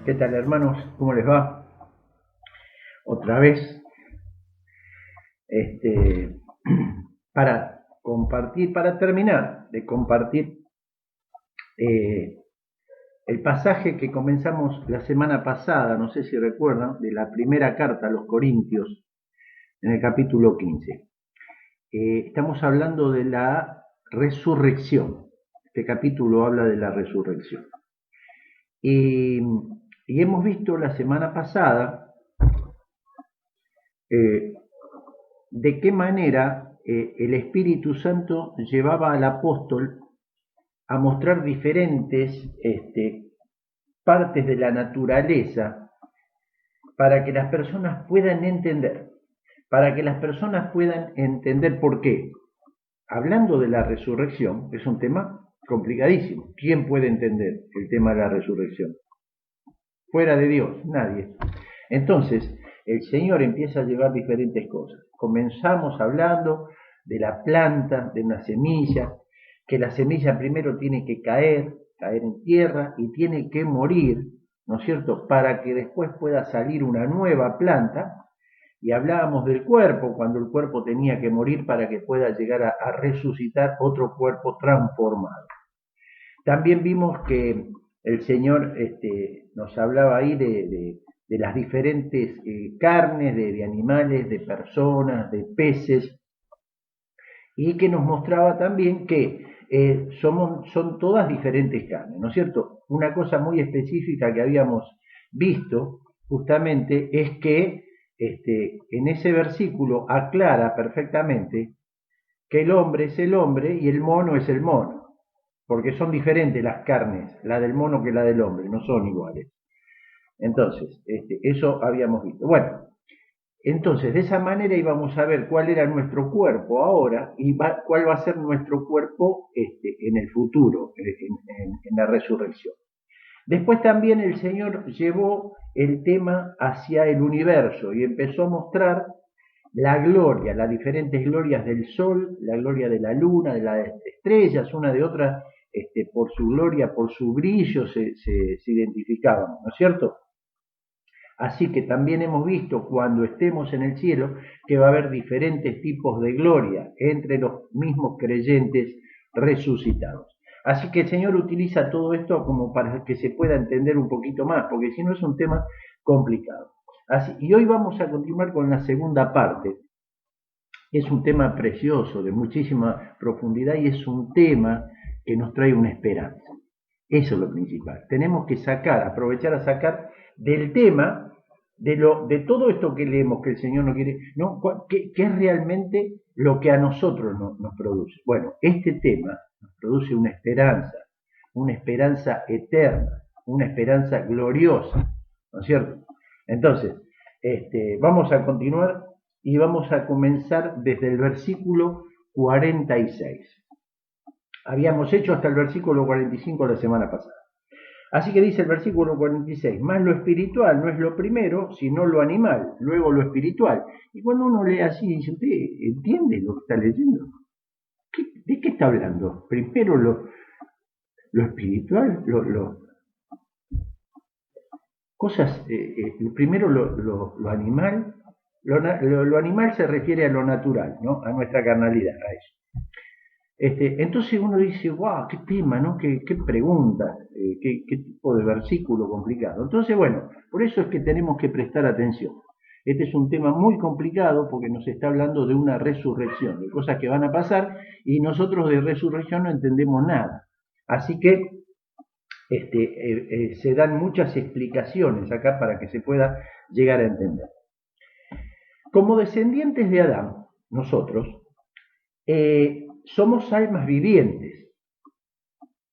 ¿Qué tal, hermanos? ¿Cómo les va? Otra vez, este, para compartir, para terminar de compartir eh, el pasaje que comenzamos la semana pasada, no sé si recuerdan, de la primera carta a los Corintios, en el capítulo 15. Estamos hablando de la resurrección. Este capítulo habla de la resurrección. Y hemos visto la semana pasada eh, de qué manera el Espíritu Santo llevaba al apóstol a mostrar diferentes partes de la naturaleza para que las personas puedan entender, por qué. Hablando de la resurrección, es un tema complicadísimo. ¿Quién puede entender el tema de la resurrección? Fuera de Dios, nadie. Entonces, el Señor empieza a llevar diferentes cosas. Comenzamos hablando de la planta, de una semilla, que la semilla primero tiene que caer en tierra y tiene que morir, ¿no es cierto?, para que después pueda salir una nueva planta. Y hablábamos del cuerpo, cuando el cuerpo tenía que morir para que pueda llegar a resucitar otro cuerpo transformado. También vimos que el Señor nos hablaba ahí de las diferentes carnes, de animales, de personas, de peces, y que nos mostraba también que son todas diferentes carnes, ¿no es cierto? Una cosa muy específica que habíamos visto justamente es que en ese versículo aclara perfectamente que el hombre es el hombre y el mono es el mono, porque son diferentes las carnes, la del mono que la del hombre, no son iguales. Entonces, eso habíamos visto. Bueno, entonces de esa manera íbamos a ver cuál era nuestro cuerpo ahora y cuál va a ser nuestro cuerpo en el futuro, en la resurrección. Después también el Señor llevó el tema hacia el universo y empezó a mostrar la gloria, las diferentes glorias del sol, la gloria de la luna, de las estrellas, una de otra, por su gloria, por su brillo se identificaban, ¿no es cierto? Así que también hemos visto cuando estemos en el cielo que va a haber diferentes tipos de gloria entre los mismos creyentes resucitados. Así que el Señor utiliza todo esto como para que se pueda entender un poquito más, porque si no es un tema complicado. Así, y hoy vamos a continuar con la segunda parte. Es un tema precioso, de muchísima profundidad y es un tema que nos trae una esperanza. Eso es lo principal. Tenemos que aprovechar a sacar del tema, de todo esto que leemos que el Señor nos quiere, ¿no? ¿Qué es realmente lo que a nosotros nos produce? Bueno, este tema nos produce una esperanza eterna, una esperanza gloriosa, ¿no es cierto? Entonces, vamos a continuar y vamos a comenzar desde el versículo 46. Habíamos hecho hasta el versículo 45 la semana pasada. Así que dice el versículo 46, más lo espiritual no es lo primero, sino lo animal, luego lo espiritual. Y cuando uno lee así, dice, ¿usted entiende lo que está leyendo? ¿De qué está hablando? Primero lo espiritual, cosas, primero lo animal, lo animal se refiere a lo natural, ¿no? A nuestra carnalidad, a eso. Entonces uno dice, wow, qué tema, ¿no? Qué pregunta, qué tipo de versículo complicado. Entonces, bueno, por eso es que tenemos que prestar atención. Este es un tema muy complicado porque nos está hablando de una resurrección, de cosas que van a pasar y nosotros de resurrección no entendemos nada. Así que se dan muchas explicaciones acá para que se pueda llegar a entender. Como descendientes de Adán, nosotros, somos almas vivientes.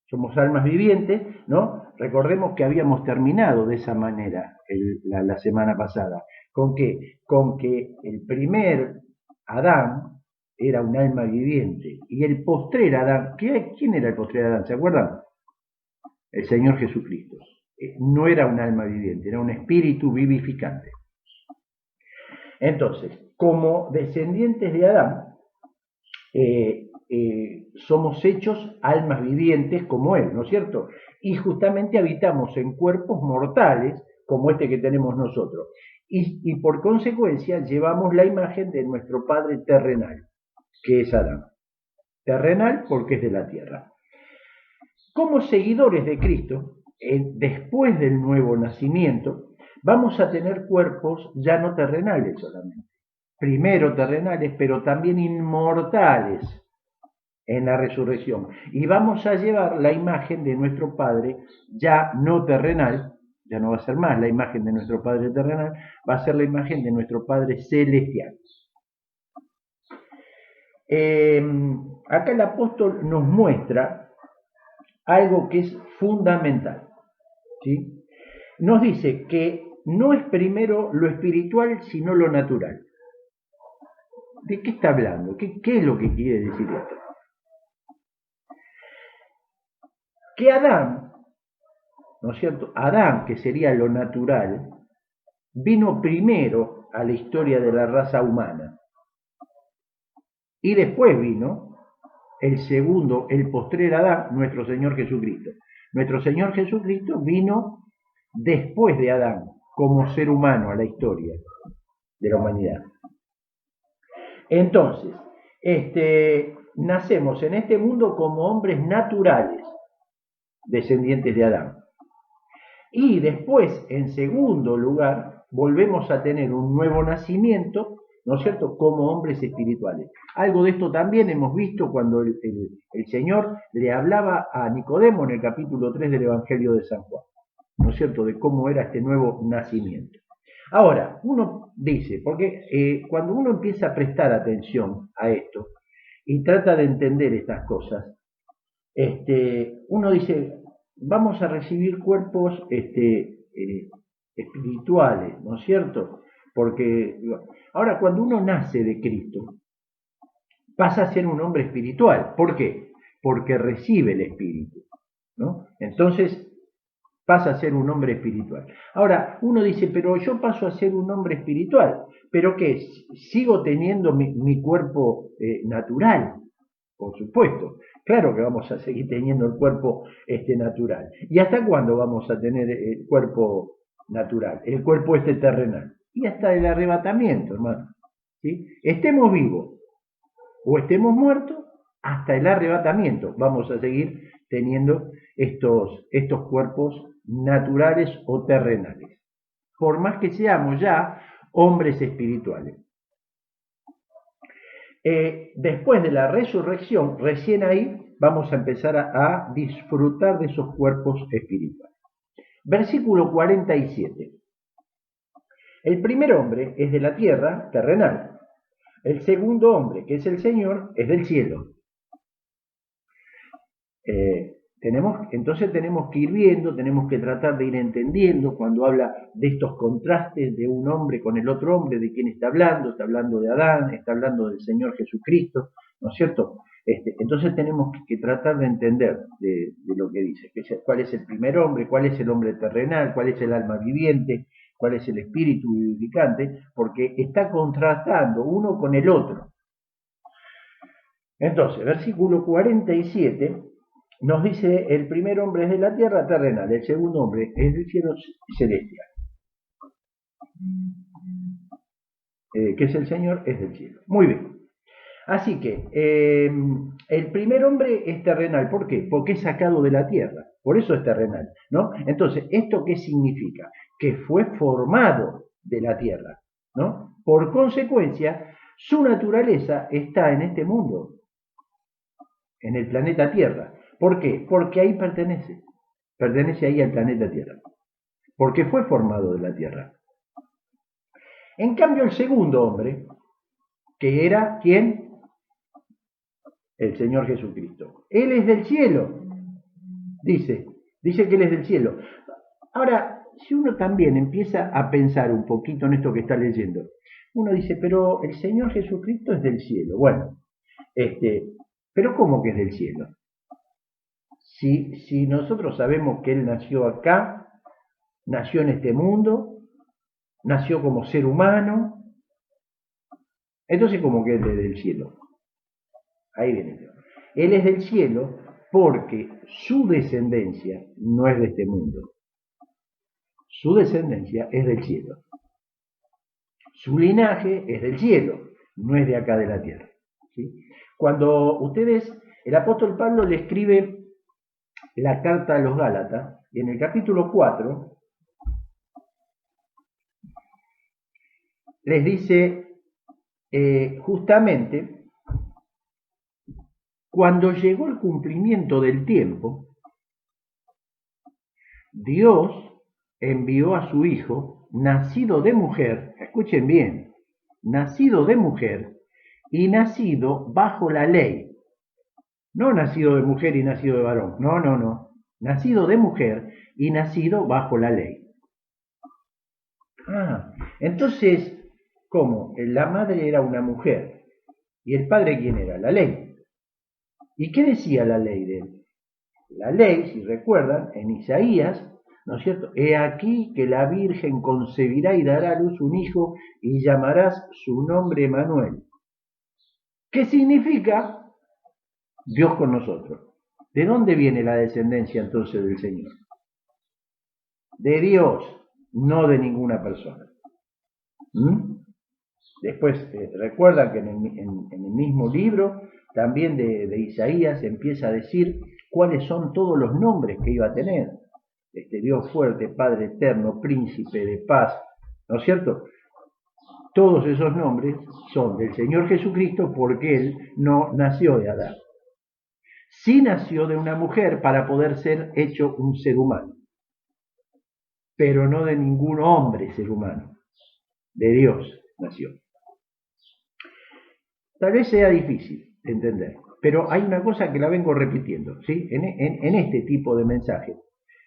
Somos almas vivientes, ¿no? Recordemos que habíamos terminado de esa manera la semana pasada. ¿Con qué? Con que el primer Adán era un alma viviente. Y el postrer Adán, ¿quién era el postrer Adán? ¿Se acuerdan? El Señor Jesucristo. No era un alma viviente, era un espíritu vivificante. Entonces, como descendientes de Adán, somos hechos almas vivientes como Él, ¿no es cierto? y justamente habitamos en cuerpos mortales como este que tenemos nosotros. Y por consecuencia llevamos la imagen de nuestro padre terrenal, que es Adán. Terrenal porque es de la tierra. Como seguidores de Cristo, después del nuevo nacimiento, vamos a tener cuerpos ya no terrenales solamente. Primero terrenales, pero también inmortales en la resurrección. Y vamos a llevar la imagen de nuestro Padre ya no terrenal, ya no va a ser más la imagen de nuestro Padre terrenal, va a ser la imagen de nuestro Padre celestial. Acá el apóstol nos muestra algo que es fundamental, ¿sí? Nos dice que no es primero lo espiritual, sino lo natural. ¿De qué está hablando? ¿Qué es lo que quiere decir esto? Que Adán, ¿no es cierto? Adán, que sería lo natural, vino primero a la historia de la raza humana. Y después vino el segundo, el postrer Adán, nuestro Señor Jesucristo. Nuestro Señor Jesucristo vino después de Adán, como ser humano a la historia de la humanidad. Entonces, nacemos en este mundo como hombres naturales, descendientes de Adán. Y después, en segundo lugar, volvemos a tener un nuevo nacimiento, ¿no es cierto?, como hombres espirituales. Algo de esto también hemos visto cuando el Señor le hablaba a Nicodemo en el capítulo 3 del Evangelio de San Juan, ¿no es cierto?, de cómo era este nuevo nacimiento. Ahora, uno dice, porque cuando uno empieza a prestar atención a esto y trata de entender estas cosas, uno dice, vamos a recibir cuerpos espirituales, ¿no es cierto? Porque ahora cuando uno nace de Cristo, pasa a ser un hombre espiritual. ¿Por qué? Porque recibe el Espíritu, ¿no? Entonces pasa a ser un hombre espiritual. Ahora, uno dice, pero yo paso a ser un hombre espiritual, ¿pero qué? ¿Sigo teniendo mi cuerpo natural? Por supuesto, claro que vamos a seguir teniendo el cuerpo natural. ¿Y hasta cuándo vamos a tener el cuerpo natural? El cuerpo terrenal. Y hasta el arrebatamiento, hermano. ¿Sí? Estemos vivos o estemos muertos, hasta el arrebatamiento vamos a seguir teniendo estos cuerpos naturales o terrenales. Por más que seamos ya hombres espirituales. Después de la resurrección, recién ahí vamos a empezar a disfrutar de esos cuerpos espirituales. Versículo 47. El primer hombre es de la tierra, terrenal. El segundo hombre, que es el Señor, es del cielo. Entonces tenemos que ir viendo, tenemos que tratar de ir entendiendo cuando habla de estos contrastes de un hombre con el otro hombre, de quién está hablando de Adán, está hablando del Señor Jesucristo, ¿no es cierto? Entonces tenemos que tratar de entender de lo que dice, cuál es el primer hombre, cuál es el hombre terrenal, cuál es el alma viviente, cuál es el espíritu vivificante, porque está contrastando uno con el otro. Entonces, versículo 47 nos dice, el primer hombre es de la tierra terrenal, el segundo hombre es del cielo celestial. Que es el Señor, es del cielo. Muy bien. Así que el primer hombre es terrenal. ¿Por qué? Porque es sacado de la tierra. Por eso es terrenal, ¿no? Entonces, ¿esto qué significa? Que fue formado de la tierra, ¿no? Por consecuencia, su naturaleza está en este mundo, en el planeta Tierra. ¿Por qué? Porque ahí pertenece ahí al planeta Tierra, porque fue formado de la Tierra. En cambio, el segundo hombre, que era, ¿quién? El Señor Jesucristo. Él es del cielo, dice que Él es del cielo. Ahora, si uno también empieza a pensar un poquito en esto que está leyendo, uno dice, pero el Señor Jesucristo es del cielo. Bueno, pero ¿cómo que es del cielo? Si nosotros sabemos que Él nació acá, nació en este mundo, nació como ser humano, entonces ¿cómo que Él es del cielo? Ahí viene. Él es del cielo porque su descendencia no es de este mundo. Su descendencia es del cielo. Su linaje es del cielo, no es de acá de la tierra. ¿Sí? Cuando ustedes, el apóstol Pablo le escribe la carta a los Gálatas, y en el capítulo 4 les dice justamente, cuando llegó el cumplimiento del tiempo, Dios envió a su Hijo, nacido de mujer, escuchen bien, nacido de mujer y nacido bajo la ley. No nacido de mujer y nacido de varón, no. Nacido de mujer y nacido bajo la ley. Entonces, ¿cómo? La madre era una mujer. ¿Y el padre quién era? La ley. ¿Y qué decía la ley de él? La ley, si recuerdan, en Isaías, ¿no es cierto? He aquí que la Virgen concebirá y dará a luz un hijo y llamarás su nombre Manuel. ¿Qué significa? Dios con nosotros. ¿De dónde viene la descendencia entonces del Señor? De Dios, no de ninguna persona. Después, recuerda que en el mismo libro, también de Isaías, empieza a decir cuáles son todos los nombres que iba a tener. Dios fuerte, Padre eterno, príncipe de paz, ¿no es cierto? Todos esos nombres son del Señor Jesucristo porque Él no nació de Adán. Sí nació de una mujer para poder ser hecho un ser humano, pero no de ningún hombre ser humano. De Dios nació. Tal vez sea difícil de entender, pero hay una cosa que la vengo repitiendo, ¿sí? En este tipo de mensajes.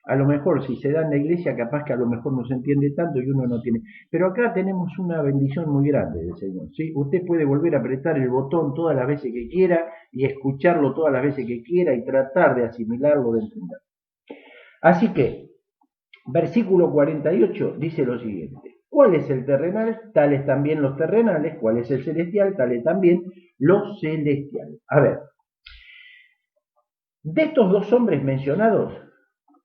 A lo mejor si se da en la iglesia, capaz que a lo mejor no se entiende tanto y uno no tiene. Pero acá tenemos una bendición muy grande del Señor, ¿sí? Usted puede volver a apretar el botón todas las veces que quiera y escucharlo todas las veces que quiera y tratar de asimilarlo, de entender. Así que, versículo 48 dice lo siguiente. ¿Cuál es el terrenal? Tales también los terrenales. ¿Cuál es el celestial? Tales también los celestiales. A ver, de estos dos hombres mencionados,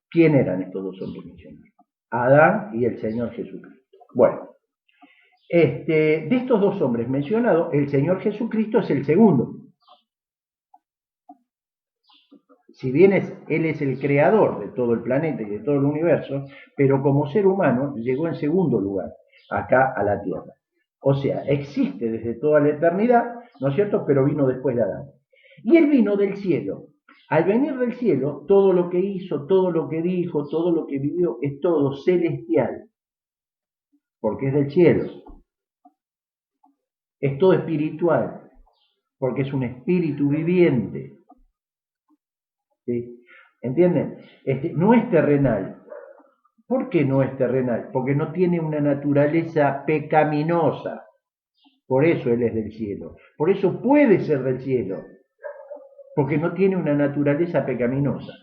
¿quién eran estos dos hombres mencionados? Adán y el Señor Jesucristo. Bueno, de estos dos hombres mencionados, el Señor Jesucristo es el segundo. Si bien Él es el creador de todo el planeta y de todo el universo, pero como ser humano llegó en segundo lugar acá a la Tierra. O sea, existe desde toda la eternidad, ¿no es cierto?, pero vino después de Adán. Y Él vino del cielo. Al venir del cielo, todo lo que hizo, todo lo que dijo, todo lo que vivió, es todo celestial, porque es del cielo. Es todo espiritual, porque es un espíritu viviente. ¿Sí? ¿Entienden? No es terrenal. ¿Por qué no es terrenal? Porque no tiene una naturaleza pecaminosa. Por eso Él es del cielo. Por eso puede ser del cielo. Porque no tiene una naturaleza pecaminosa,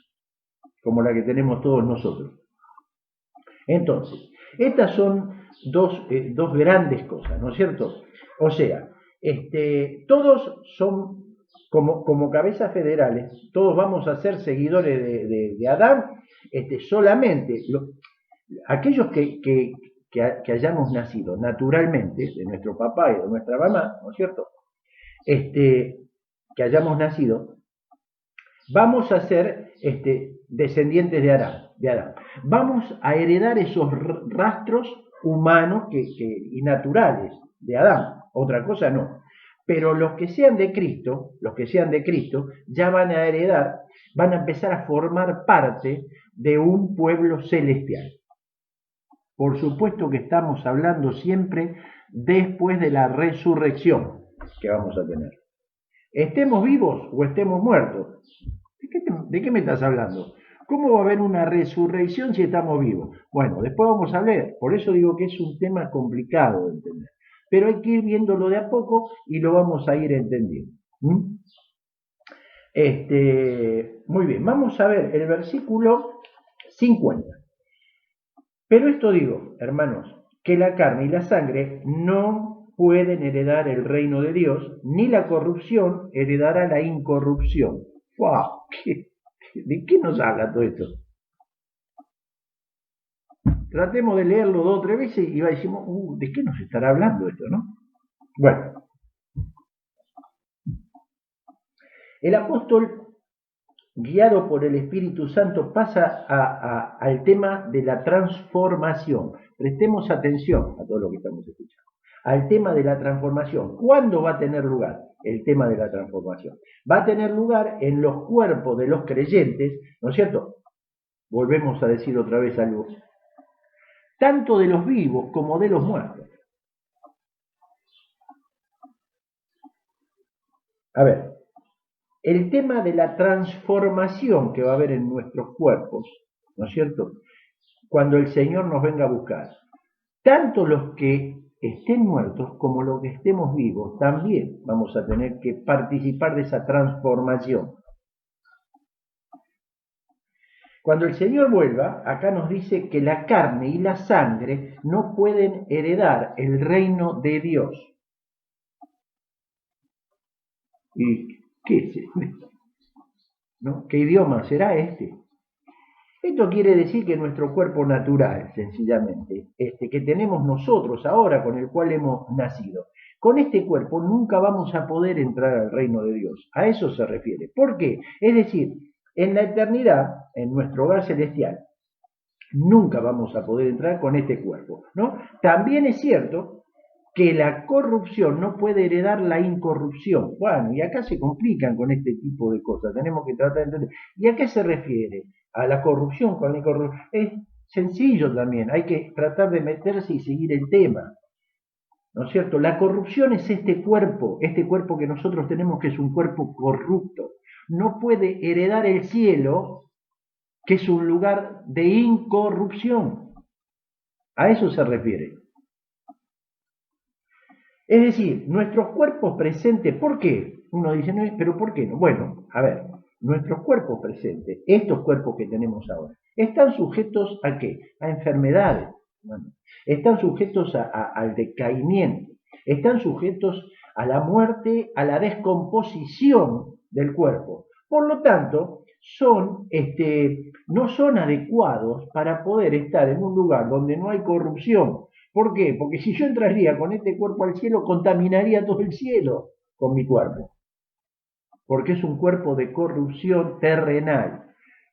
como la que tenemos todos nosotros. Entonces, estas son dos grandes cosas, ¿no es cierto? O sea, todos son como cabezas federales, todos vamos a ser seguidores de Adán, solamente aquellos que hayamos nacido naturalmente, de nuestro papá y de nuestra mamá, ¿no es cierto? Que hayamos nacido, vamos a ser descendientes de Adán. Vamos a heredar esos rastros humanos y naturales de Adán, otra cosa no. Pero los que sean de Cristo, ya van a heredar, van a empezar a formar parte de un pueblo celestial. Por supuesto que estamos hablando siempre después de la resurrección que vamos a tener. Estemos vivos o estemos muertos. ¿De qué me estás hablando? ¿Cómo va a haber una resurrección si estamos vivos? Bueno, después vamos a ver. Por eso digo que es un tema complicado de entender. Pero hay que ir viéndolo de a poco y lo vamos a ir entendiendo. Muy bien, vamos a ver el versículo 50. Pero esto digo, hermanos, que la carne y la sangre no pueden heredar el reino de Dios, ni la corrupción heredará la incorrupción. ¡Wow! ¿De qué nos habla todo esto? Tratemos de leerlo 2 o 3 veces y decimos, ¿de qué nos estará hablando esto, no? Bueno, el apóstol, guiado por el Espíritu Santo, pasa al tema de la transformación. Prestemos atención a todo lo que estamos escuchando. Al tema de la transformación. ¿Cuándo va a tener lugar el tema de la transformación? Va a tener lugar en los cuerpos de los creyentes, ¿no es cierto? Volvemos a decir otra vez algo. Tanto de los vivos como de los muertos. A ver, el tema de la transformación que va a haber en nuestros cuerpos, ¿no es cierto? Cuando el Señor nos venga a buscar. Tanto los que estén muertos como los que estemos vivos, también vamos a tener que participar de esa transformación. Cuando el Señor vuelva, acá nos dice que la carne y la sangre no pueden heredar el reino de Dios. ¿Y qué es esto? ¿No? ¿Qué idioma será este? Esto quiere decir que nuestro cuerpo natural, sencillamente, que tenemos nosotros ahora, con el cual hemos nacido, con este cuerpo nunca vamos a poder entrar al reino de Dios. A eso se refiere. ¿Por qué? Es decir, en la eternidad, en nuestro hogar celestial, nunca vamos a poder entrar con este cuerpo, ¿no? También es cierto que la corrupción no puede heredar la incorrupción. Bueno, y acá se complican con este tipo de cosas, tenemos que tratar de entender. ¿Y a qué se refiere? A la corrupción con la incorrupción. Es sencillo también, hay que tratar de meterse y seguir el tema. ¿No es cierto? La corrupción es este cuerpo que nosotros tenemos, que es un cuerpo corrupto. No puede heredar el cielo, que es un lugar de incorrupción. A eso se refiere. Es decir, nuestros cuerpos presentes, ¿por qué? Uno dice, no, pero ¿por qué no? Bueno, a ver, nuestros cuerpos presentes, estos cuerpos que tenemos ahora, están sujetos ¿a qué? A enfermedades, bueno, están sujetos al decaimiento, están sujetos a la muerte, a la descomposición del cuerpo. Por lo tanto, no son adecuados para poder estar en un lugar donde no hay corrupción. ¿Por qué? Porque si yo entraría con este cuerpo al cielo, contaminaría todo el cielo con mi cuerpo. Porque es un cuerpo de corrupción terrenal.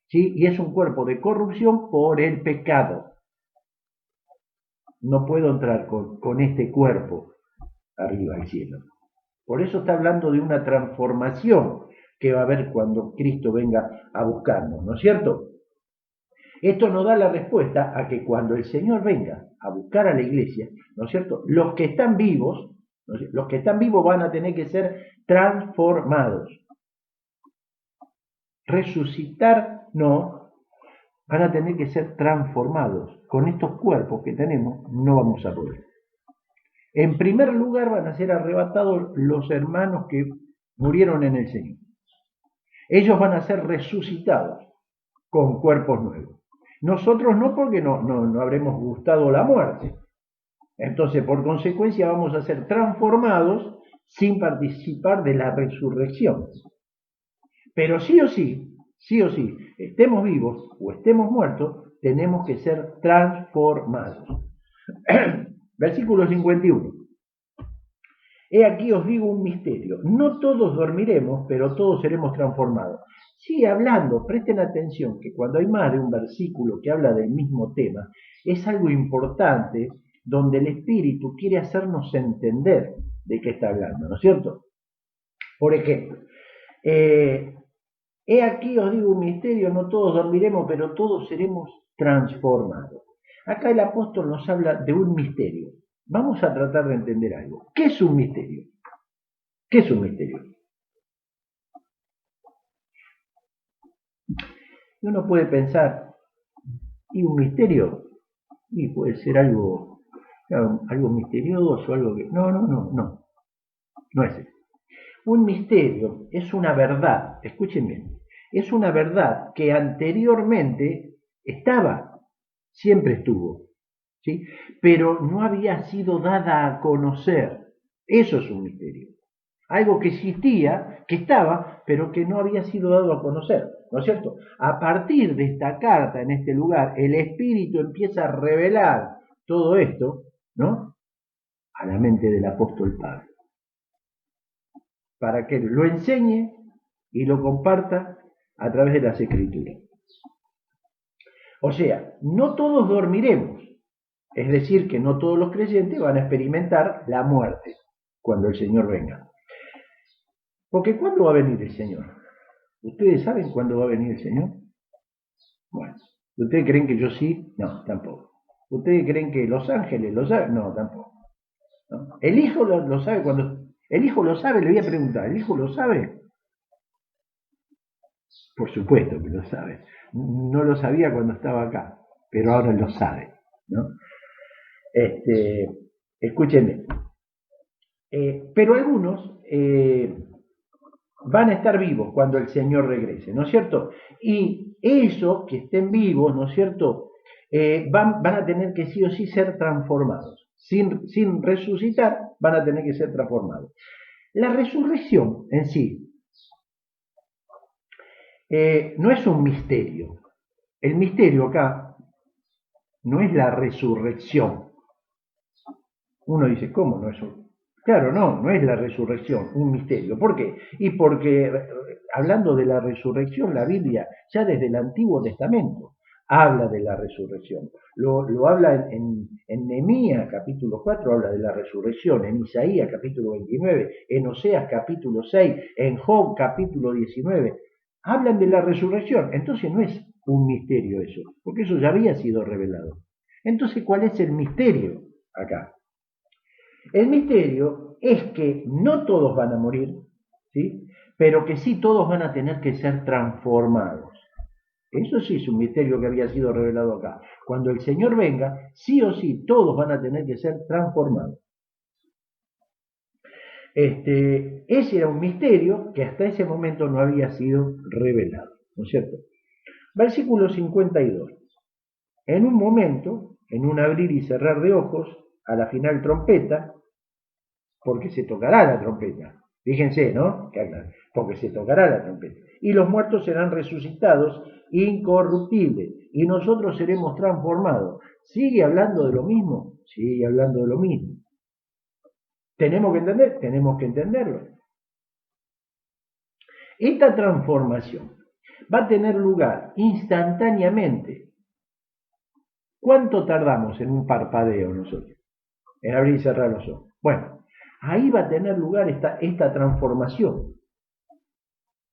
¿Sí? Y es un cuerpo de corrupción por el pecado. No puedo entrar con este cuerpo arriba al cielo. Por eso está hablando de una transformación que va a haber cuando Cristo venga a buscarnos, ¿no es cierto? Esto nos da la respuesta a que cuando el Señor venga a buscar a la iglesia, ¿no es cierto? Los que están vivos van a tener que ser transformados. Resucitar no, van a tener que ser transformados. Con estos cuerpos que tenemos no vamos a poder. En primer lugar van a ser arrebatados los hermanos que murieron en el Señor. Ellos van a ser resucitados con cuerpos nuevos. Nosotros no, porque no habremos gustado la muerte. Entonces, por consecuencia, vamos a ser transformados sin participar de la resurrección. Pero sí o sí, estemos vivos o estemos muertos, tenemos que ser transformados. Versículo 51. He aquí os digo un misterio. No todos dormiremos, pero todos seremos transformados. Sigue hablando, presten atención, que cuando hay más de un versículo que habla del mismo tema, es algo importante donde el Espíritu quiere hacernos entender de qué está hablando, ¿no es cierto? Por ejemplo, he aquí os digo un misterio, no todos dormiremos, pero todos seremos transformados. Acá el apóstol nos habla de un misterio. Vamos a tratar de entender algo. ¿Qué es un misterio? ¿Qué es un misterio? Uno puede pensar, ¿y un misterio? Y puede ser algo misterioso, algo que... No es eso. Un misterio es una verdad, escuchen bien, es una verdad que anteriormente estaba, siempre estuvo, ¿sí? Pero no había sido dada a conocer. Eso es un misterio. algo que existía, que estaba, pero que no había sido dado a conocer, ¿no es cierto? A partir de esta carta en este lugar, el Espíritu empieza a revelar todo esto, ¿no? A la mente del apóstol Pablo, para que lo enseñe y lo comparta a través de las Escrituras. O sea, no todos dormiremos, es decir, que no todos los creyentes van a experimentar la muerte cuando el Señor venga. Porque ¿cuándo va a venir el Señor? ¿Ustedes saben cuándo va a venir el Señor? Bueno, ¿ustedes creen que yo sí? No, tampoco. ¿Ustedes creen que los ángeles lo saben? No, tampoco. ¿No? El Hijo lo sabe cuando... El Hijo lo sabe, le voy a preguntar, ¿el Hijo lo sabe? Por supuesto que lo sabe. No lo sabía cuando estaba acá, pero ahora lo sabe, ¿no? Escúchenme. Pero algunos van a estar vivos cuando el Señor regrese, ¿no es cierto? Y esos que estén vivos, ¿no es cierto? Van a tener que sí o sí ser transformados. Sin resucitar, van a tener que ser transformados. La resurrección en sí no es un misterio. El misterio acá no es la resurrección. Uno dice, ¿cómo no es un? Claro, no es la resurrección, un misterio. ¿Por qué? Y porque, hablando de la resurrección, la Biblia, ya desde el Antiguo Testamento, habla de la resurrección. Lo habla en Nehemías capítulo 4, habla de la resurrección, en Isaías capítulo 29, en Oseas capítulo 6, en Job capítulo 19. Hablan de la resurrección. Entonces no es un misterio eso, porque eso ya había sido revelado. Entonces, ¿cuál es el misterio acá? El misterio es que no todos van a morir, ¿sí? Pero que sí todos van a tener que ser transformados. Eso sí es un misterio que había sido revelado acá. Cuando el Señor venga, sí o sí todos van a tener que ser transformados. Ese era un misterio que hasta ese momento no había sido revelado, ¿no es cierto? Versículo 52. En un momento, en un abrir y cerrar de ojos, a la final trompeta, porque se tocará la trompeta. Fíjense, ¿no? Porque se tocará la trompeta. Y los muertos serán resucitados incorruptibles, y nosotros seremos transformados. ¿Sigue hablando de lo mismo? Sigue hablando de lo mismo. ¿Tenemos que entender? Tenemos que entenderlo. Esta transformación va a tener lugar instantáneamente. ¿Cuánto tardamos en un parpadeo nosotros? En abrir y cerrar los ojos. Bueno, ahí va a tener lugar esta transformación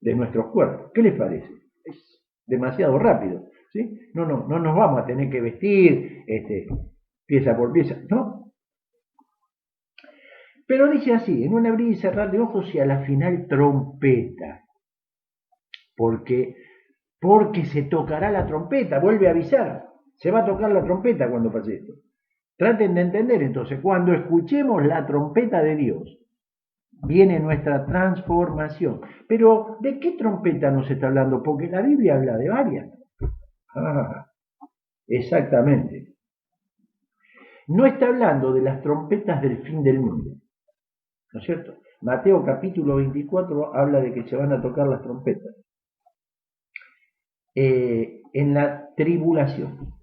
de nuestros cuerpos. ¿Qué les parece? Es demasiado rápido, ¿sí? No nos vamos a tener que vestir pieza por pieza, ¿no? Pero dice así, en un abrir y cerrar de ojos y a la final trompeta. Porque se tocará la trompeta, vuelve a avisar. Se va a tocar la trompeta cuando pase esto. Traten de entender entonces, cuando escuchemos la trompeta de Dios, viene nuestra transformación. Pero, ¿de qué trompeta nos está hablando? Porque la Biblia habla de varias. Exactamente. No está hablando de las trompetas del fin del mundo, ¿no es cierto? Mateo capítulo 24 habla de que se van a tocar las trompetas. En la tribulación.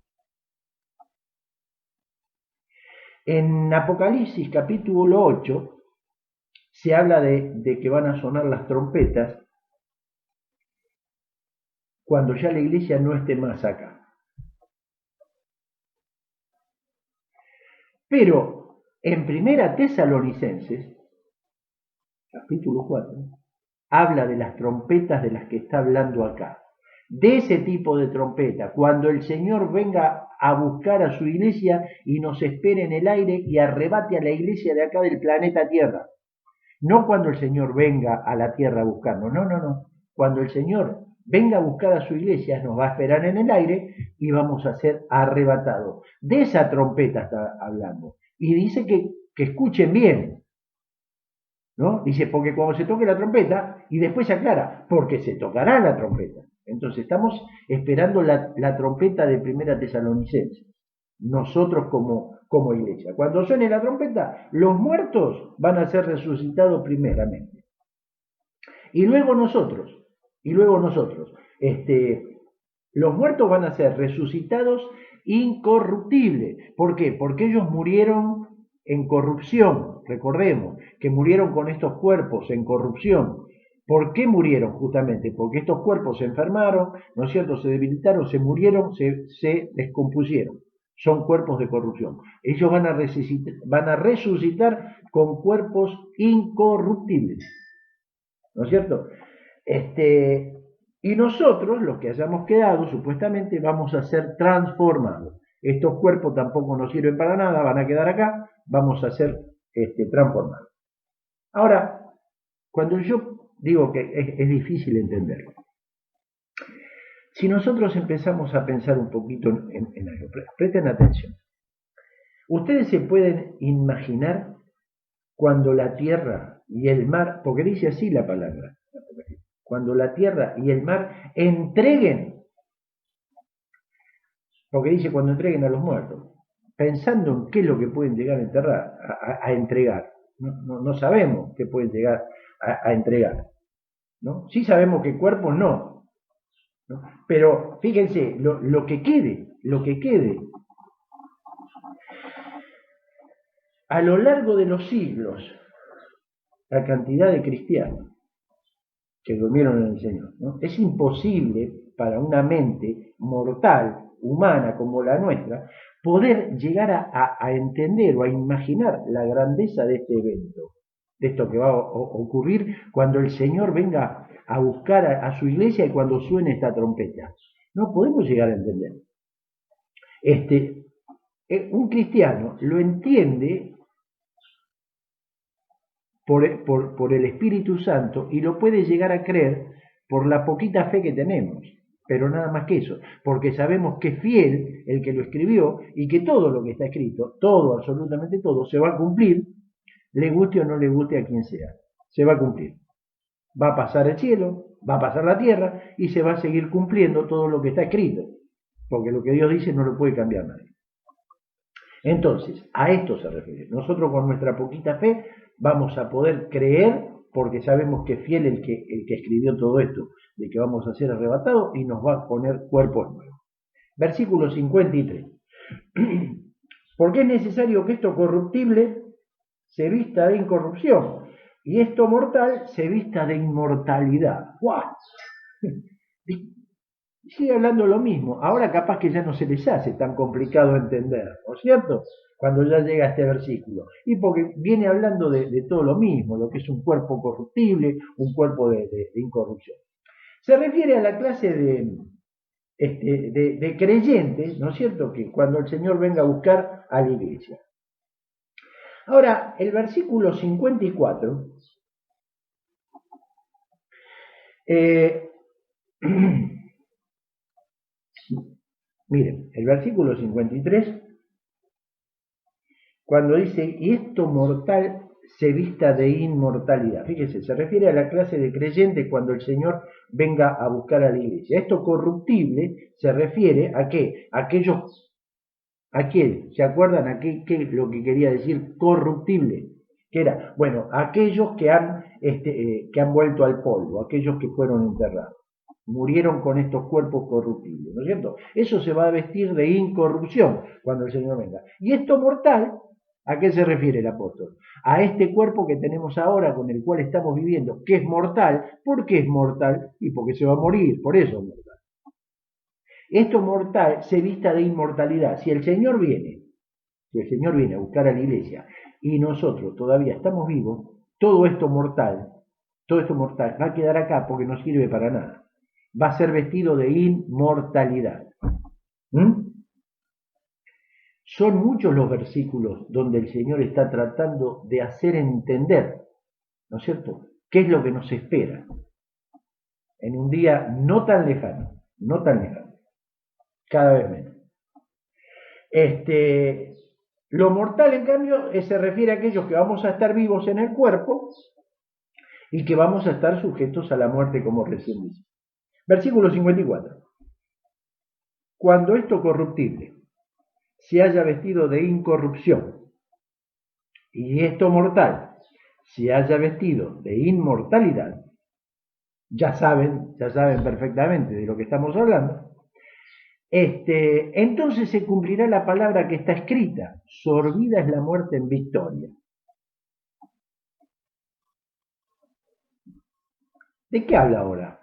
En Apocalipsis capítulo 8 se habla de que van a sonar las trompetas cuando ya la iglesia no esté más acá. Pero en Primera Tesalonicenses, capítulo 4, habla de las trompetas de las que está hablando acá. De ese tipo de trompeta, cuando el Señor venga a buscar a su iglesia y nos espere en el aire y arrebate a la iglesia de acá del planeta Tierra. No cuando el Señor venga a la tierra a buscarnos, no. Cuando el Señor venga a buscar a su iglesia, nos va a esperar en el aire y vamos a ser arrebatados. De esa trompeta está hablando. Y dice que escuchen bien, ¿no? Dice, porque cuando se toque la trompeta, y después se aclara, porque se tocará la trompeta. Entonces estamos esperando la trompeta de Primera Tesalonicenses, nosotros como iglesia. Cuando suene la trompeta, los muertos van a ser resucitados primeramente. Y luego nosotros, los muertos van a ser resucitados incorruptibles. ¿Por qué? Porque ellos murieron en corrupción. Recordemos que murieron con estos cuerpos en corrupción. ¿Por qué murieron? Justamente porque estos cuerpos se enfermaron, ¿no es cierto? Se debilitaron, se murieron, se descompusieron. Son cuerpos de corrupción. Ellos van a resucitar con cuerpos incorruptibles. ¿No es cierto? Y nosotros, los que hayamos quedado, supuestamente vamos a ser transformados. Estos cuerpos tampoco nos sirven para nada, van a quedar acá, vamos a ser transformados. Ahora, cuando yo digo que es difícil entenderlo, si nosotros empezamos a pensar un poquito en algo, presten atención. Ustedes se pueden imaginar cuando la tierra y el mar, porque dice así la palabra, cuando la tierra y el mar entreguen, porque dice cuando entreguen a los muertos, pensando en qué es lo que pueden llegar a enterrar, a entregar. No sabemos qué pueden llegar a entregar, ¿no? Sí sabemos que cuerpos no, ¿no? Pero fíjense, lo que quede, a lo largo de los siglos, la cantidad de cristianos que durmieron en el Señor, ¿no? Es imposible para una mente mortal, humana como la nuestra, poder llegar a entender o a imaginar la grandeza de este evento, de esto que va a ocurrir cuando el Señor venga a buscar a su iglesia y cuando suene esta trompeta. No podemos llegar a entender. Un cristiano lo entiende por el Espíritu Santo y lo puede llegar a creer por la poquita fe que tenemos, pero nada más que eso, porque sabemos que es fiel el que lo escribió y que todo lo que está escrito, todo, absolutamente todo, se va a cumplir, le guste o no le guste a quien sea, se va a cumplir. Va a pasar el cielo, va a pasar la tierra y se va a seguir cumpliendo todo lo que está escrito, porque lo que Dios dice no lo puede cambiar nadie. Entonces, a esto se refiere. Nosotros con nuestra poquita fe vamos a poder creer, porque sabemos que es fiel el que escribió todo esto, de que vamos a ser arrebatados y nos va a poner cuerpos nuevos. Versículo 53. Porque es necesario que esto corruptible se vista de incorrupción y esto mortal se vista de inmortalidad. ¡Wow! Sigue hablando lo mismo. Ahora capaz que ya no se les hace tan complicado entender, ¿no es cierto? Cuando ya llega este versículo. Y porque viene hablando de todo lo mismo, lo que es un cuerpo corruptible, un cuerpo de incorrupción. Se refiere a la clase de creyentes, ¿no es cierto? Que cuando el Señor venga a buscar a la iglesia. Ahora, el versículo 54 miren, el versículo 53, cuando dice, y esto mortal se vista de inmortalidad. Fíjese, se refiere a la clase de creyentes cuando el Señor venga a buscar a la iglesia. Esto corruptible se refiere a qué? ¿A quién? ¿Se acuerdan a qué lo que quería decir corruptible? ¿Qué era? Bueno, aquellos que han vuelto al polvo, aquellos que fueron enterrados. Murieron con estos cuerpos corruptibles, ¿no es cierto? Eso se va a vestir de incorrupción cuando el Señor venga. Y esto mortal, ¿a qué se refiere el apóstol? A este cuerpo que tenemos ahora, con el cual estamos viviendo, que es mortal. ¿Por qué es mortal? Y porque se va a morir, por eso es mortal. Esto mortal se vista de inmortalidad. Si el Señor viene a buscar a la iglesia y nosotros todavía estamos vivos, todo esto mortal va a quedar acá porque no sirve para nada. Va a ser vestido de inmortalidad. Son muchos los versículos donde el Señor está tratando de hacer entender, ¿no es cierto?, qué es lo que nos espera en un día no tan lejano, cada vez menos. Lo mortal, en cambio, se refiere a aquellos que vamos a estar vivos en el cuerpo y que vamos a estar sujetos a la muerte, como recién dice. Versículo 54. Cuando esto corruptible se haya vestido de incorrupción y esto mortal se haya vestido de inmortalidad, ya saben perfectamente de lo que estamos hablando. Entonces se cumplirá la palabra que está escrita: sorbida es la muerte en victoria. ¿De qué habla ahora?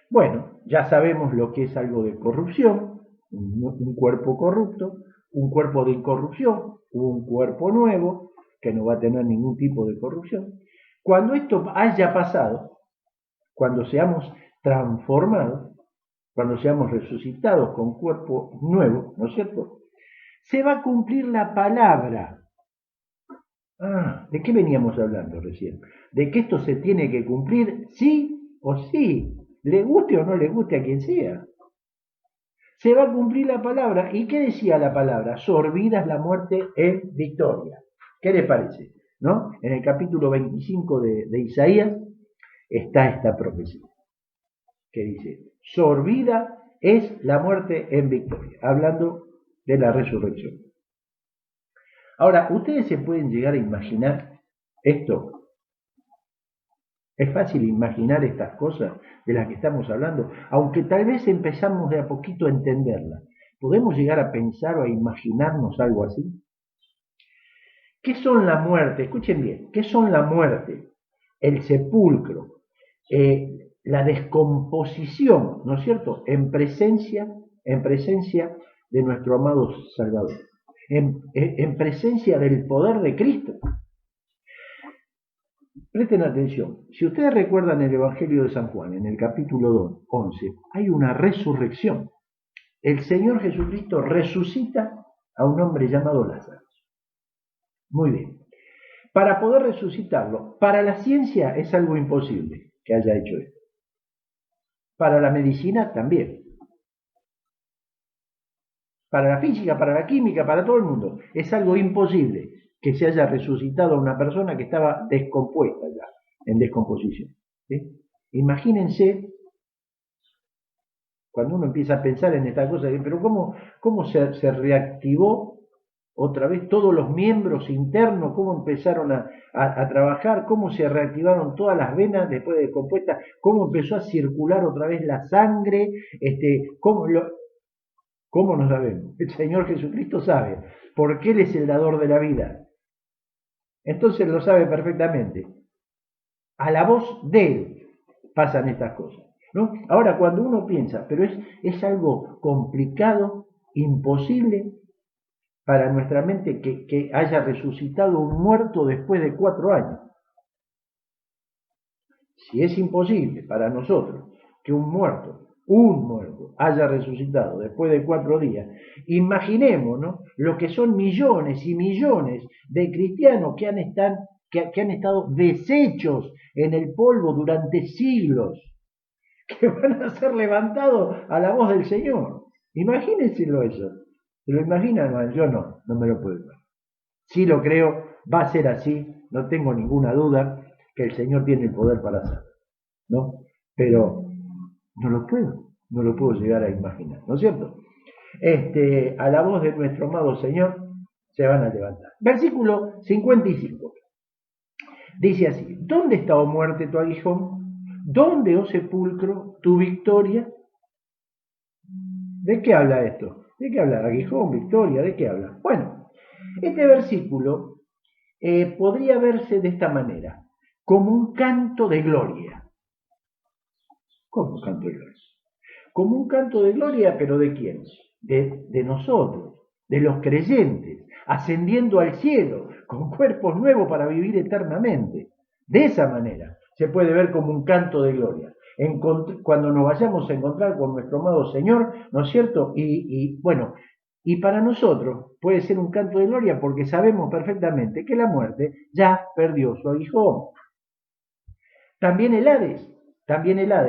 Bueno, ya sabemos lo que es algo de corrupción, un cuerpo corrupto, un cuerpo de incorrupción, un cuerpo nuevo que no va a tener ningún tipo de corrupción. Cuando esto haya pasado, cuando seamos transformados, cuando seamos resucitados con cuerpo nuevo, ¿no es cierto? Se va a cumplir la palabra. ¿De qué veníamos hablando recién? De que esto se tiene que cumplir sí o sí, le guste o no le guste a quien sea. Se va a cumplir la palabra. ¿Y qué decía la palabra? Sorbida es la muerte en victoria. ¿Qué les parece? ¿No? En el capítulo 25 de Isaías está esta profecía que dice: sorbida es la muerte en victoria, hablando de la resurrección. Ahora, ustedes se pueden llegar a imaginar esto. Es fácil imaginar estas cosas de las que estamos hablando, aunque tal vez empezamos de a poquito a entenderlas. ¿Podemos llegar a pensar o a imaginarnos algo así? ¿Qué son la muerte? Escuchen bien, ¿qué son la muerte? El sepulcro, la descomposición, ¿no es cierto? En presencia de nuestro amado Salvador, en presencia del poder de Cristo. Presten atención, si ustedes recuerdan el Evangelio de San Juan, en el capítulo 11, hay una resurrección. El Señor Jesucristo resucita a un hombre llamado Lázaro. Muy bien. Para poder resucitarlo, para la ciencia es algo imposible que haya hecho esto. Para la medicina también. Para la física, para la química, para todo el mundo. Es algo imposible que se haya resucitado a una persona que estaba descompuesta ya, en descomposición. ¿Sí? Imagínense, cuando uno empieza a pensar en esta cosa, pero ¿cómo se reactivó otra vez todos los miembros internos? ¿Cómo empezaron a trabajar? ¿Cómo se reactivaron todas las venas después de descompuestas? ¿Cómo empezó a circular otra vez la sangre? ¿Cómo no sabemos? El Señor Jesucristo sabe, porque Él es el dador de la vida. Entonces lo sabe perfectamente. A la voz de Él pasan estas cosas, ¿no? Ahora, cuando uno piensa, pero es algo complicado, imposible para nuestra mente que haya resucitado un muerto después de 4 años. Si es imposible para nosotros que un muerto haya resucitado después de 4 días, imaginemos, ¿no?, lo que son millones y millones de cristianos que han estado deshechos en el polvo durante siglos, que van a ser levantados a la voz del Señor. Imagínenselo eso. ¿Se lo imaginan? No, yo no me lo puedo imaginar. Sí lo creo, va a ser así, no tengo ninguna duda que el Señor tiene el poder para hacerlo, ¿no? Pero no lo puedo llegar a imaginar, ¿no es cierto? A la voz de nuestro amado Señor se van a levantar. Versículo 55. Dice así: ¿dónde está, oh muerte, tu aguijón? ¿Dónde, oh sepulcro, tu victoria? ¿De qué habla esto? ¿De qué habla? Aguijón, victoria, ¿de qué habla? Bueno, este versículo podría verse de esta manera: como un canto de gloria. ¿Cómo un canto de gloria? Como un canto de gloria, pero ¿de quién? De nosotros, de los creyentes, ascendiendo al cielo, con cuerpos nuevos para vivir eternamente. De esa manera se puede ver como un canto de gloria. Cuando nos vayamos a encontrar con nuestro amado Señor, ¿no es cierto? Y para nosotros puede ser un canto de gloria porque sabemos perfectamente que la muerte ya perdió su aguijón. También el Hades.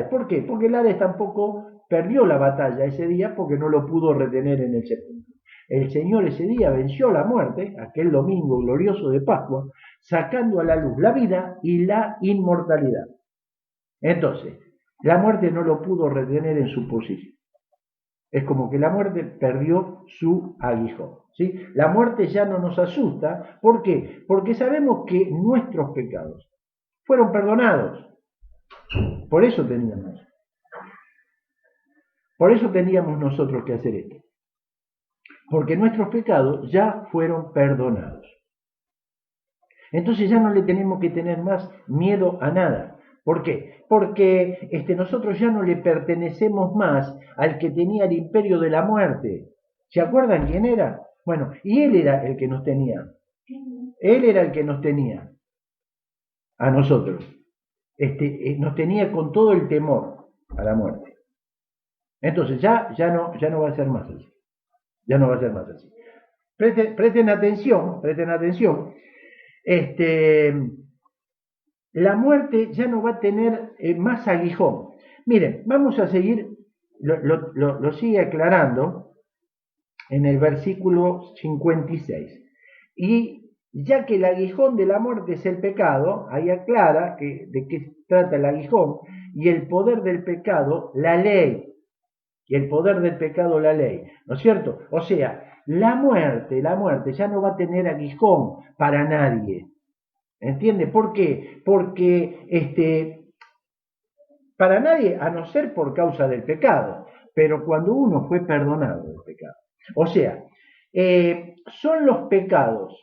¿Por qué? Porque el Hades tampoco perdió la batalla ese día porque no lo pudo retener en el sepulcro. El Señor ese día venció la muerte, aquel domingo glorioso de Pascua, sacando a la luz la vida y la inmortalidad. Entonces, la muerte no lo pudo retener en su posición. Es como que la muerte perdió su aguijón, ¿sí? La muerte ya no nos asusta. ¿Por qué? Porque sabemos que nuestros pecados fueron perdonados. Por eso teníamos nosotros que hacer esto. Porque nuestros pecados ya fueron perdonados. Entonces ya no le tenemos que tener más miedo a nada. ¿Por qué? Porque nosotros ya no le pertenecemos más al que tenía el imperio de la muerte. ¿Se acuerdan quién era? Bueno, y él era el que nos tenía. Él era el que nos tenía a nosotros. Nos tenía con todo el temor a la muerte. Entonces ya no va a ser más así. Ya no va a ser más así. Presten atención. La muerte ya no va a tener más aguijón. Miren, vamos a seguir, lo sigue aclarando en el versículo 56. Y ya que el aguijón de la muerte es el pecado, ahí aclara de qué trata el aguijón, y el poder del pecado, la ley. Y el poder del pecado, la ley. ¿No es cierto? O sea, la muerte ya no va a tener aguijón para nadie. ¿Entiende? ¿Por qué? Porque para nadie, a no ser por causa del pecado, pero cuando uno fue perdonado del pecado. O sea, son los pecados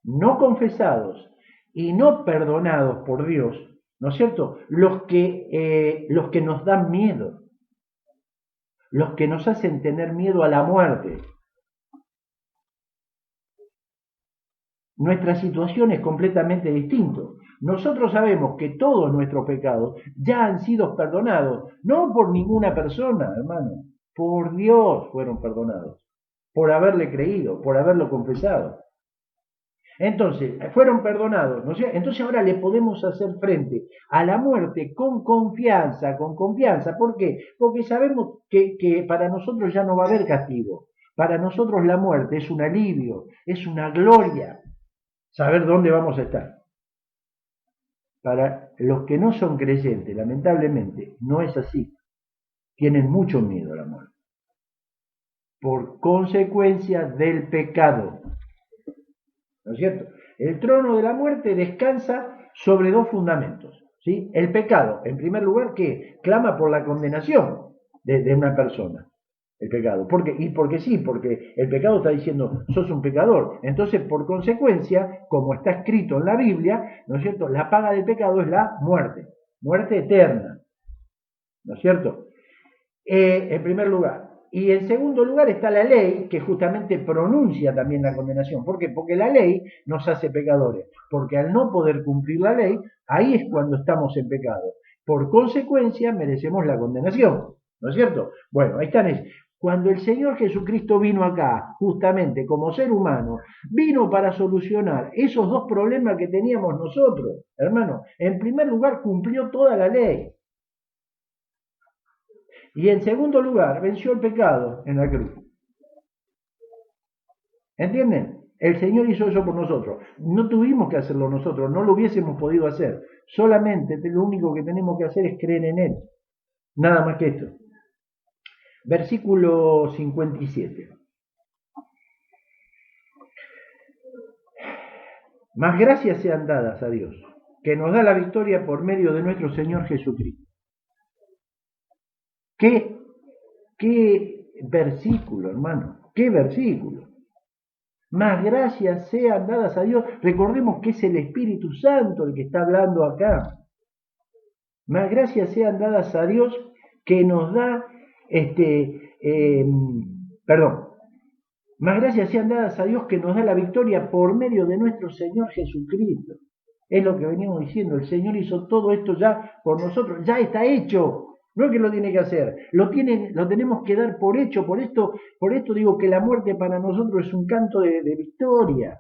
no confesados y no perdonados por Dios, ¿no es cierto? Los que nos dan miedo, los que nos hacen tener miedo a la muerte. Nuestra situación es completamente distinta. Nosotros sabemos que todos nuestros pecados ya han sido perdonados, no por ninguna persona, hermano, por Dios fueron perdonados, por haberle creído, por haberlo confesado. Entonces, fueron perdonados, ¿no? Entonces ahora le podemos hacer frente a la muerte con confianza. ¿Por qué? Porque sabemos que para nosotros ya no va a haber castigo. Para nosotros la muerte es un alivio, es una gloria. Saber dónde vamos a estar. Para los que no son creyentes, lamentablemente, no es así. Tienen mucho miedo a la muerte. Por consecuencia del pecado. ¿No es cierto? El trono de la muerte descansa sobre dos fundamentos. ¿Sí? El pecado, en primer lugar, que clama por la condenación de una persona. El pecado. ¿Por qué? Y porque sí, porque el pecado está diciendo, sos un pecador. Entonces, por consecuencia, como está escrito en la Biblia, ¿no es cierto? La paga del pecado es la muerte. Muerte eterna. ¿No es cierto? En primer lugar. Y en segundo lugar está la ley, que justamente pronuncia también la condenación. ¿Por qué? Porque la ley nos hace pecadores. Porque al no poder cumplir la ley, ahí es cuando estamos en pecado. Por consecuencia, merecemos la condenación. ¿No es cierto? Bueno, ahí están. Cuando el Señor Jesucristo vino acá, justamente como ser humano, vino para solucionar esos dos problemas que teníamos nosotros, hermano. En primer lugar, cumplió toda la ley. Y en segundo lugar, venció el pecado en la cruz. ¿Entienden? El Señor hizo eso por nosotros. No tuvimos que hacerlo nosotros, no lo hubiésemos podido hacer. Solamente lo único que tenemos que hacer es creer en Él. Nada más que esto. Versículo 57. Más gracias sean dadas a Dios, que nos da la victoria por medio de nuestro Señor Jesucristo. ¿Qué versículo, hermano? ¿Qué versículo? Más gracias sean dadas a Dios. Recordemos que es el Espíritu Santo el que está hablando acá. Más gracias sean dadas a Dios que nos da, más gracias sean dadas a Dios que nos da la victoria por medio de nuestro Señor Jesucristo. Es lo que venimos diciendo, el Señor hizo todo esto ya por nosotros, ya está hecho. No es que lo tiene que hacer, lo tenemos que dar por hecho. Por esto digo que la muerte para nosotros es un canto de victoria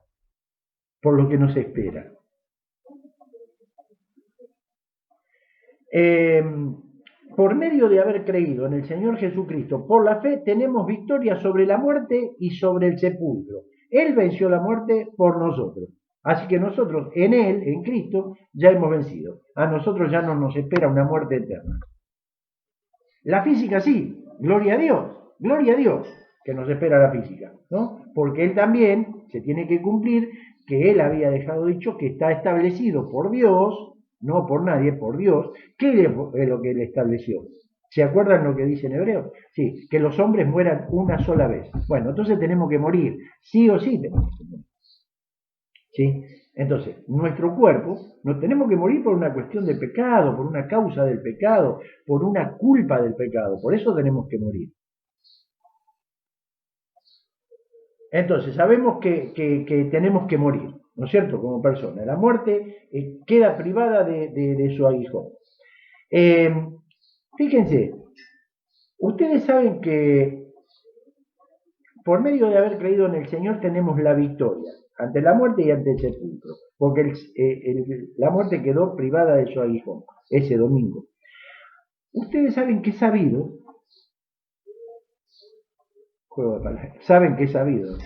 por lo que nos espera. Por medio de haber creído en el Señor Jesucristo, por la fe tenemos victoria sobre la muerte y sobre el sepulcro. Él venció la muerte por nosotros. Así que nosotros en Él, en Cristo, ya hemos vencido. A nosotros ya no nos espera una muerte eterna. La física sí, gloria a Dios que nos espera la física, ¿no? Porque Él también se tiene que cumplir que Él había dejado dicho que está establecido por Dios, no por nadie, por Dios, ¿qué es lo que Él estableció? ¿Se acuerdan lo que dice en Hebreo? Sí, que los hombres mueran una sola vez. Bueno, entonces tenemos que morir, sí o sí tenemos que morir. ¿Sí? Entonces, nuestro cuerpo, no tenemos que morir por una cuestión de pecado, por una causa del pecado, por una culpa del pecado, por eso tenemos que morir. Entonces, sabemos que tenemos que morir, ¿no es cierto? Como persona. La muerte queda privada de su aguijón. Eh, Fíjense, ustedes saben que por medio de haber creído en el Señor tenemos la victoria ante la muerte y ante el sepulcro, porque la muerte quedó privada de su aguijón ese domingo. Ustedes saben que es sabido, juego de palabras, saben que es sabido,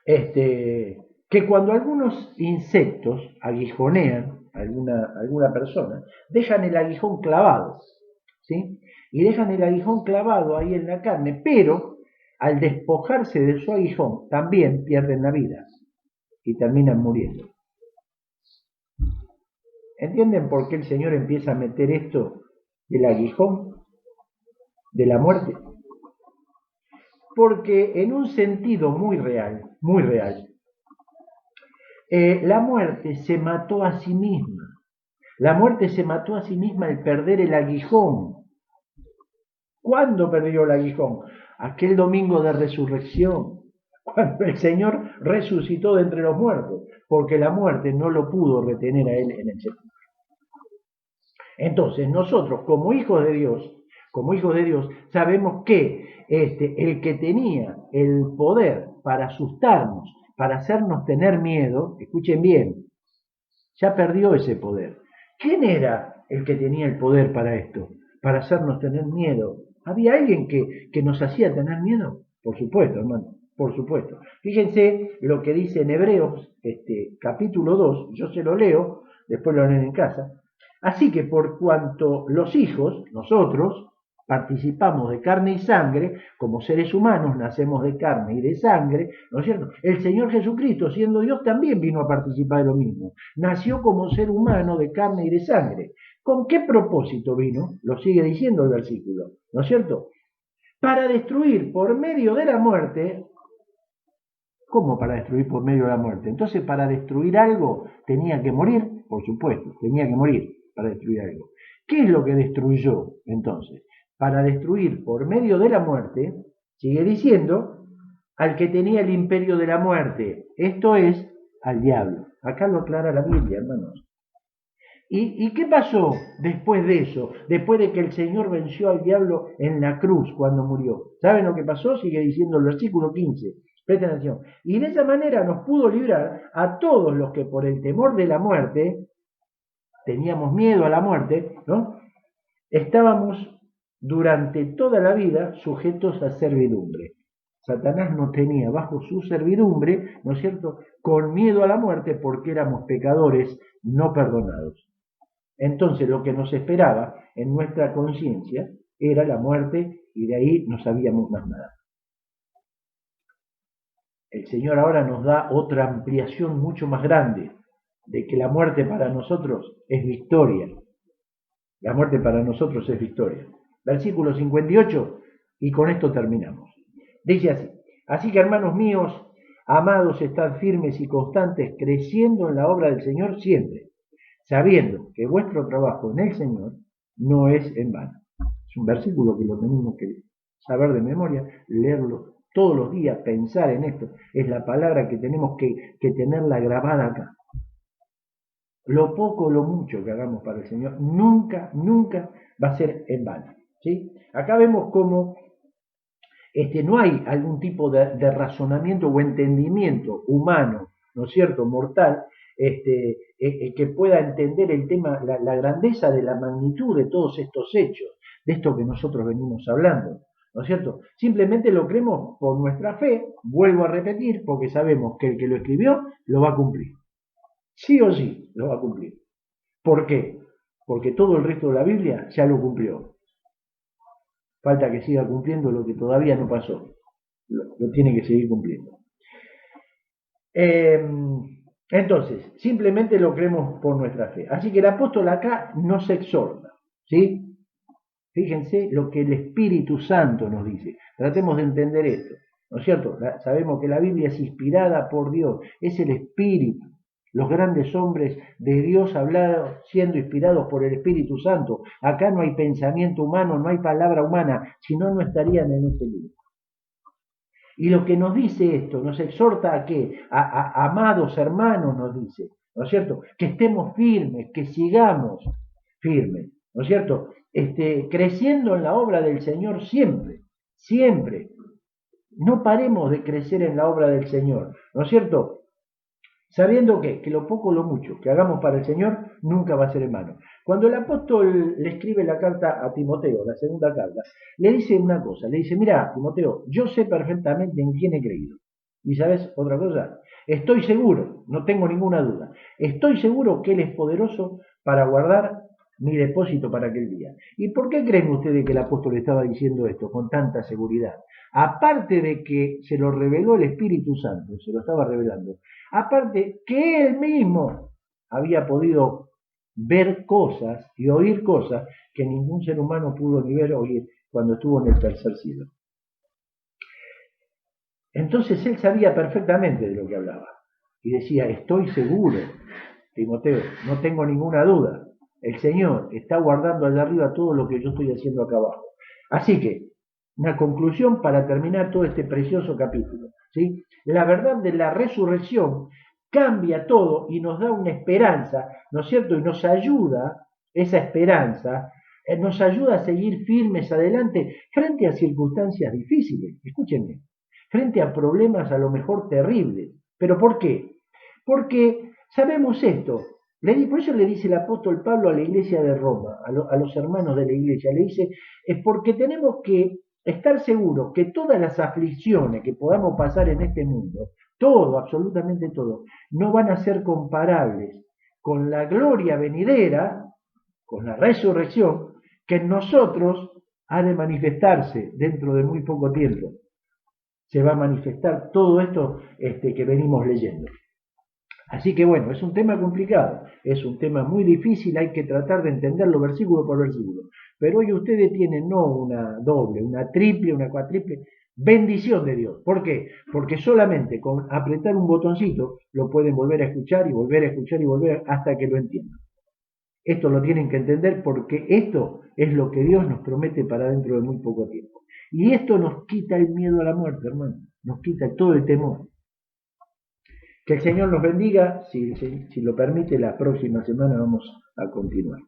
que cuando algunos insectos aguijonean a alguna persona, dejan el aguijón clavado, ¿sí? Y dejan el aguijón clavado ahí en la carne, pero al despojarse de su aguijón también pierden la vida y terminan muriendo. ¿Entienden por qué el Señor empieza a meter esto del aguijón, de la muerte? Porque en un sentido muy real, la muerte se mató a sí misma. La muerte se mató a sí misma al perder el aguijón. ¿Cuándo perdió el aguijón? Aquel domingo de resurrección, cuando el Señor resucitó de entre los muertos, porque la muerte no lo pudo retener a Él en el sepulcro. Entonces, nosotros, como hijos de Dios, sabemos que el que tenía el poder para asustarnos, para hacernos tener miedo, escuchen bien, ya perdió ese poder. ¿Quién era el que tenía el poder para esto? Para hacernos tener miedo. ¿Había alguien que nos hacía tener miedo? Por supuesto, hermano, por supuesto. Fíjense lo que dice en Hebreos, capítulo 2, yo se lo leo, después lo leen en casa. Así que por cuanto los hijos, nosotros, participamos de carne y sangre, como seres humanos nacemos de carne y de sangre, ¿no es cierto? El Señor Jesucristo, siendo Dios, también vino a participar de lo mismo. Nació como ser humano de carne y de sangre. ¿Con qué propósito vino? Lo sigue diciendo el versículo, ¿no es cierto? Para destruir por medio de la muerte. ¿Cómo para destruir por medio de la muerte? Entonces, para destruir algo tenía que morir, por supuesto, tenía que morir para destruir algo. ¿Qué es lo que destruyó entonces? Para destruir por medio de la muerte, sigue diciendo, al que tenía el imperio de la muerte, esto es, al diablo. Acá lo aclara la Biblia, hermanos. ¿Y qué pasó después de eso? Después de que el Señor venció al diablo en la cruz cuando murió. ¿Saben lo que pasó? Sigue diciendo el versículo 15. Presten atención. Y de esa manera nos pudo librar a todos los que por el temor de la muerte, teníamos miedo a la muerte, ¿no? Estábamos durante toda la vida sujetos a servidumbre. Satanás nos tenía bajo su servidumbre, ¿no es cierto?, con miedo a la muerte porque éramos pecadores no perdonados. Entonces lo que nos esperaba en nuestra conciencia era la muerte y de ahí no sabíamos más nada. El Señor ahora nos da otra ampliación mucho más grande de que la muerte para nosotros es victoria. La muerte para nosotros es victoria. Versículo 58, y con esto terminamos. Dice así: así que, hermanos míos, amados, estad firmes y constantes, creciendo en la obra del Señor siempre, sabiendo que vuestro trabajo en el Señor no es en vano. Es un versículo que lo tenemos que saber de memoria, leerlo todos los días, pensar en esto. Es la palabra que tenemos que tenerla grabada acá. Lo poco o lo mucho que hagamos para el Señor, nunca, nunca va a ser en vano. ¿Sí? Acá vemos cómo no hay algún tipo de razonamiento o entendimiento humano, ¿no es cierto?, mortal, que pueda entender el tema, la grandeza de la magnitud de todos estos hechos, de esto que nosotros venimos hablando, ¿no es cierto? Simplemente lo creemos por nuestra fe, vuelvo a repetir, porque sabemos que el que lo escribió lo va a cumplir. Sí o sí lo va a cumplir. ¿Por qué? Porque todo el resto de la Biblia ya lo cumplió. Falta que siga cumpliendo lo que todavía no pasó. Lo tiene que seguir cumpliendo. Entonces, simplemente lo creemos por nuestra fe. Así que el apóstol acá nos exhorta, ¿sí? Fíjense lo que el Espíritu Santo nos dice. Tratemos de entender esto, ¿no es cierto? Sabemos que la Biblia es inspirada por Dios, es el Espíritu. Los grandes hombres de Dios hablaron siendo inspirados por el Espíritu Santo. Acá no hay pensamiento humano, no hay palabra humana, si no, no estarían en este libro. Y lo que nos dice esto, nos exhorta a qué? A amados hermanos, nos dice, ¿no es cierto? Que estemos firmes, que sigamos firmes, ¿no es cierto? Creciendo en la obra del Señor siempre, siempre. No paremos de crecer en la obra del Señor, ¿no es cierto? Sabiendo que lo poco o lo mucho que hagamos para el Señor nunca va a ser en vano. Cuando el apóstol le escribe la carta a Timoteo, la segunda carta, le dice una cosa, le dice, mira, Timoteo, yo sé perfectamente en quién he creído. ¿Y sabes otra cosa? Estoy seguro, no tengo ninguna duda, estoy seguro que Él es poderoso para guardar mi depósito para aquel día. ¿Y por qué creen ustedes que el apóstol estaba diciendo esto con tanta seguridad? Aparte de que se lo reveló el Espíritu Santo, se lo estaba revelando, aparte que él mismo había podido ver cosas y oír cosas que ningún ser humano pudo ni ver o oír cuando estuvo en el tercer cielo. Entonces él sabía perfectamente de lo que hablaba y decía, estoy seguro, Timoteo, no tengo ninguna duda, el Señor está guardando allá arriba todo lo que yo estoy haciendo acá abajo. Así que, una conclusión para terminar todo este precioso capítulo, ¿sí? La verdad de la resurrección cambia todo y nos da una esperanza, ¿no es cierto? Y nos ayuda, esa esperanza, nos ayuda a seguir firmes adelante frente a circunstancias difíciles. Escúchenme, frente a problemas a lo mejor terribles. ¿Pero por qué? Porque sabemos esto. Por eso le dice el apóstol Pablo a la iglesia de Roma, a los hermanos de la iglesia, le dice, es porque tenemos que estar seguros que todas las aflicciones que podamos pasar en este mundo, todo, absolutamente todo, no van a ser comparables con la gloria venidera, con la resurrección, que en nosotros ha de manifestarse dentro de muy poco tiempo. Se va a manifestar todo esto que venimos leyendo. Así que bueno, es un tema complicado, es un tema muy difícil, hay que tratar de entenderlo versículo por versículo. Pero hoy ustedes tienen no una doble, una triple, una cuatriple bendición de Dios. ¿Por qué? Porque solamente con apretar un botoncito lo pueden volver a escuchar y volver a escuchar y volver hasta que lo entiendan. Esto lo tienen que entender porque esto es lo que Dios nos promete para dentro de muy poco tiempo. Y esto nos quita el miedo a la muerte, hermano, nos quita todo el temor. Que el Señor nos bendiga, si lo permite, la próxima semana vamos a continuar.